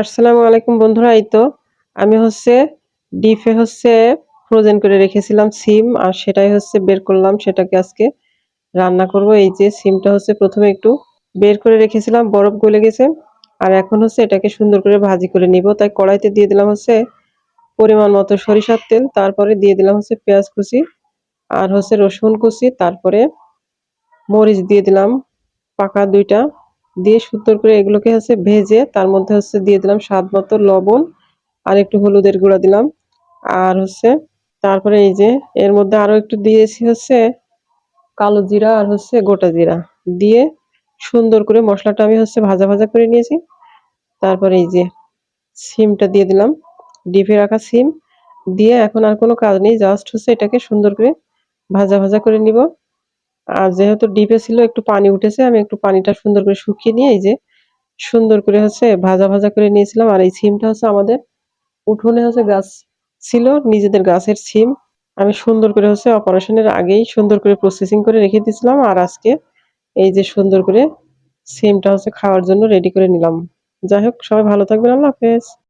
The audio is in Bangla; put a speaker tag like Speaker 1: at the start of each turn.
Speaker 1: আসসালামু আলাইকুম বন্ধুরা। এই তো আমি ডিপে ফ্রোজেন করে রেখেছিলাম সিম, আর সেটাই বের করলাম, সেটাকে আজকে রান্না করব। এই যে সিমটা প্রথমে একটু বের করে রেখেছিলাম, বরফ গলে গেছে। আর এখন এটাকে সুন্দর করে ভাজি করে নিব। তাই কড়াইতে দিয়ে দিলাম পরিমাণ মতো সরিষার তেল, তারপরে দিয়ে দিলাম পেঁয়াজ কুচি আর রসুন কুচি, তারপরে মরিচ দিয়ে দিলাম পাকা ২টা, দিয়ে সুন্দর করে এগুলোকে ভেজে তার মধ্যে দিয়ে দিলাম স্বাদ মতো লবণ আর একটু হলুদের গুঁড়া দিলাম। আর তারপরে এই যে এর মধ্যে আরো একটু দিয়েছি কালো জিরা আর গোটা জিরা দিয়ে সুন্দর করে মশলাটা আমি ভাজা ভাজা করে নিয়েছি। তারপরে এই যে সিমটা দিয়ে দিলাম, ডিপে রাখা সিম দিয়ে এখন আর কোনো কাজ নেই, জাস্ট এটাকে সুন্দর করে ভাজা ভাজা করে নিব। আর যেহেতু ডিপে ছিল একটু পানি উঠেছে, আমি একটু পানিটা সুন্দর করে শুকিয়ে নিয়ে এই যে সুন্দর করে ভাজা ভাজা করে নিয়েছিলাম। আর এই সিমটা আমাদের উঠোনে গাছ ছিল, নিজেদের গাছের সিম। আমি সুন্দর করে অপারেশনের আগেই সুন্দর করে প্রসেসিং করে রেখে দিয়েছিলাম, আর আজকে এই যে সুন্দর করে সিমটা খাওয়ার জন্য রেডি করে নিলাম। যাই হোক, সবাই ভালো থাকবেন। আল্লাহ হাফেজ।